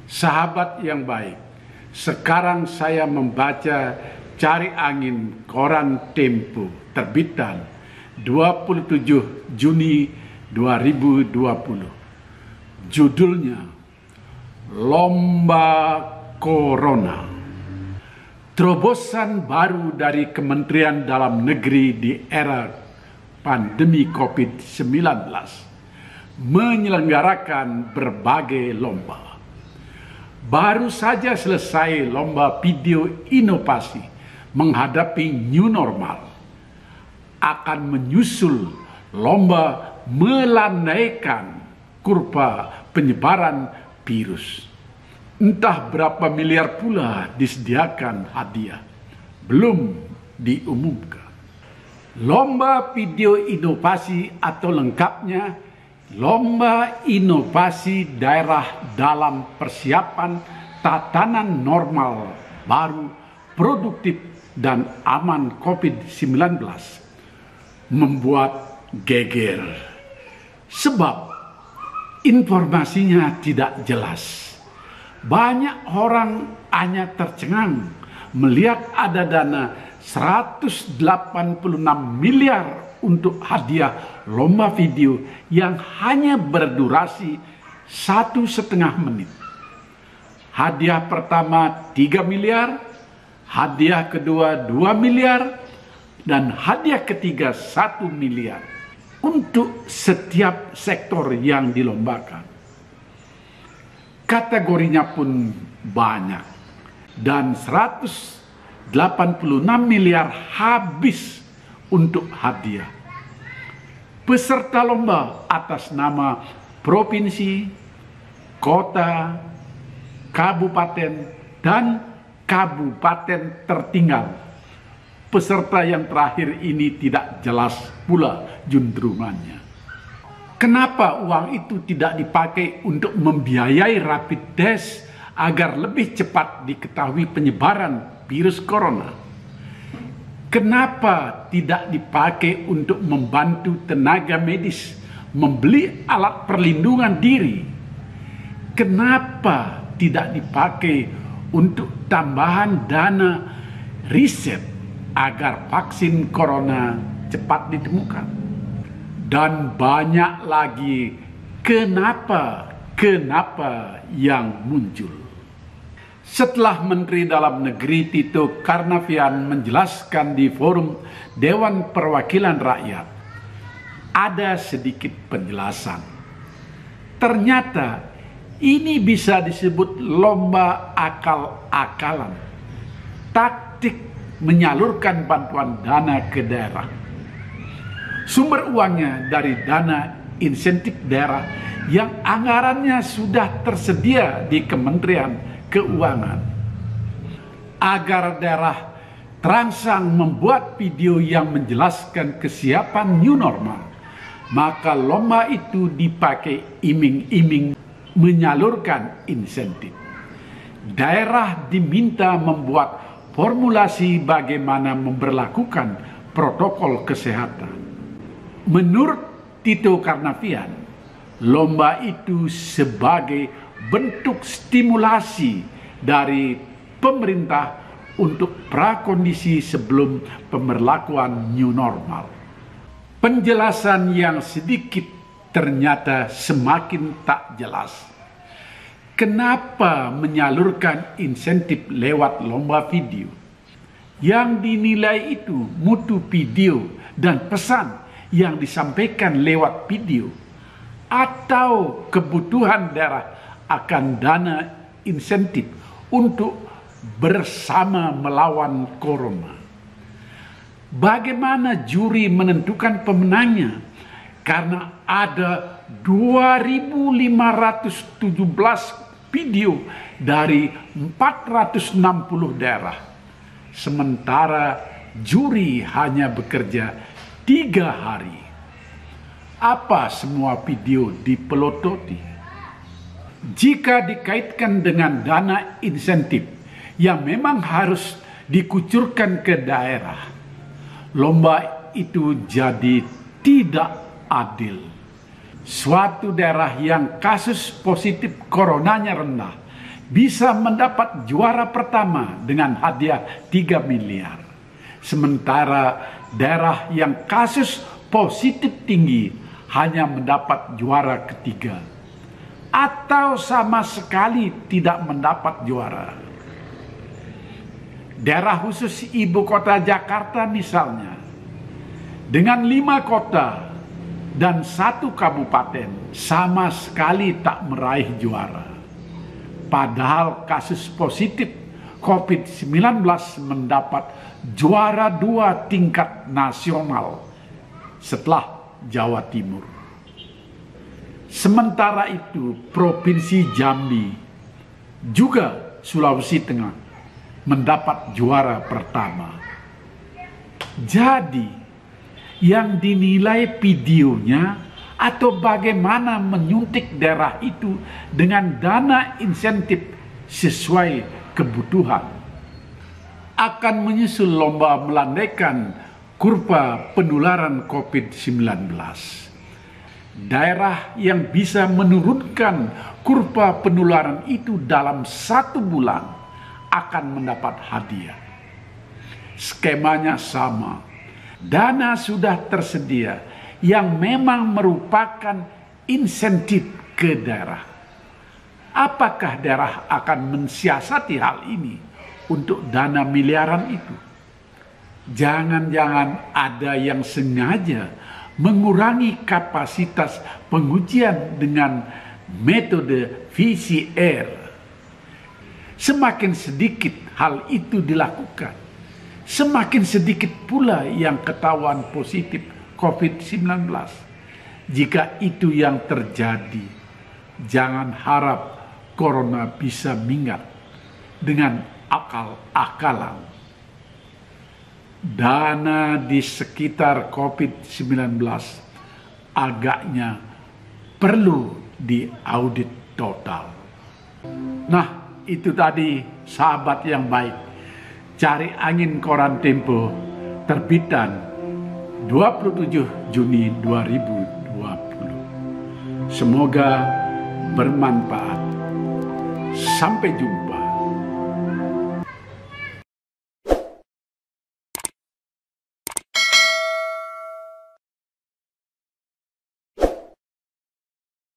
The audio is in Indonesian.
Sahabat yang baik, sekarang saya membaca Cari Angin koran Tempo terbitan 27 Juni 2020. Judulnya Lomba Corona. Terobosan baru dari Kementerian Dalam Negeri di era pandemi COVID-19 menyelenggarakan berbagai lomba. Baru saja selesai lomba video inovasi menghadapi new normal. Akan menyusul lomba melandaikan kurva penyebaran virus. Entah berapa miliar pula disediakan hadiah, belum diumumkan. Lomba video inovasi atau lengkapnya Lomba Inovasi Daerah dalam Persiapan Tatanan Normal Baru, Produktif dan Aman COVID-19 membuat geger. Sebab informasinya tidak jelas. Banyak orang hanya tercengang melihat ada dana 186 miliar untuk hadiah lomba video yang hanya berdurasi 1,5 menit. Hadiah pertama 3 miliar, hadiah kedua 2 miliar, dan hadiah ketiga 1 miliar untuk setiap sektor yang dilombakan. Kategorinya pun banyak dan 186 miliar habis untuk hadiah. Peserta lomba atas nama provinsi, kota, kabupaten, dan kabupaten tertinggal. Peserta yang terakhir ini tidak jelas pula juntrungannya. Kenapa uang itu tidak dipakai untuk membiayai rapid test agar lebih cepat diketahui penyebaran virus corona? Kenapa tidak dipakai untuk membantu tenaga medis membeli alat perlindungan diri? Kenapa tidak dipakai untuk tambahan dana riset agar vaksin corona cepat ditemukan? Dan banyak lagi kenapa yang muncul. Setelah Menteri Dalam Negeri Tito Karnavian menjelaskan di forum Dewan Perwakilan Rakyat, ada sedikit penjelasan. Ternyata ini bisa disebut lomba akal-akalan, taktik menyalurkan bantuan dana ke daerah. Sumber uangnya dari dana insentif daerah yang anggarannya sudah tersedia di Kementerian Keuangan. Agar daerah terangsang membuat video yang menjelaskan kesiapan new normal, maka lomba itu dipakai iming-iming menyalurkan insentif. Daerah diminta membuat formulasi bagaimana memberlakukan protokol kesehatan. Menurut Tito Karnavian, lomba itu sebagai bentuk stimulasi dari pemerintah untuk prakondisi sebelum pemberlakuan new normal. Penjelasan yang sedikit ternyata semakin tak jelas. Kenapa menyalurkan insentif lewat lomba video? Yang dinilai itu mutu video dan pesan yang disampaikan lewat video, atau kebutuhan daerah akan dana insentif untuk bersama melawan corona. Bagaimana juri menentukan pemenangnya? Karena ada 2.517 video dari 460 daerah. Sementara juri hanya bekerja 3 hari. Apa semua video dipelototi? Jika dikaitkan dengan dana insentif yang memang harus dikucurkan ke daerah, lomba itu jadi tidak adil. Suatu daerah yang kasus positif coronanya rendah bisa mendapat juara pertama dengan hadiah 3 miliar. Sementara daerah yang kasus positif tinggi hanya mendapat juara ketiga atau sama sekali tidak mendapat juara. Daerah khusus ibu kota Jakarta misalnya, dengan 5 kota dan 1 kabupaten sama sekali tak meraih juara. Padahal kasus positif COVID-19 mendapat juara 2 tingkat nasional setelah Jawa Timur. Sementara itu Provinsi Jambi juga Sulawesi Tengah mendapat juara pertama. Jadi yang dinilai videonya atau bagaimana menyuntik daerah itu dengan dana insentif sesuai kebutuhan akan menyusul lomba melandaikan kurva penularan COVID-19. Daerah yang bisa menurunkan kurva penularan itu dalam 1 bulan akan mendapat hadiah. Skemanya sama, dana sudah tersedia yang memang merupakan insentif ke daerah. Apakah daerah akan mensiasati hal ini untuk dana miliaran itu? Jangan-jangan ada yang sengaja mengurangi kapasitas pengujian dengan metode PCR. Semakin sedikit hal itu dilakukan, semakin sedikit pula yang ketahuan positif COVID-19. Jika itu yang terjadi, jangan harap corona bisa minggat dengan akal-akalan. Dana di sekitar COVID-19 agaknya perlu diaudit total. Nah, itu tadi sahabat yang baik. Cari Angin Koran Tempo terbitan 27 Juni 2020. Semoga bermanfaat. Sampai jumpa.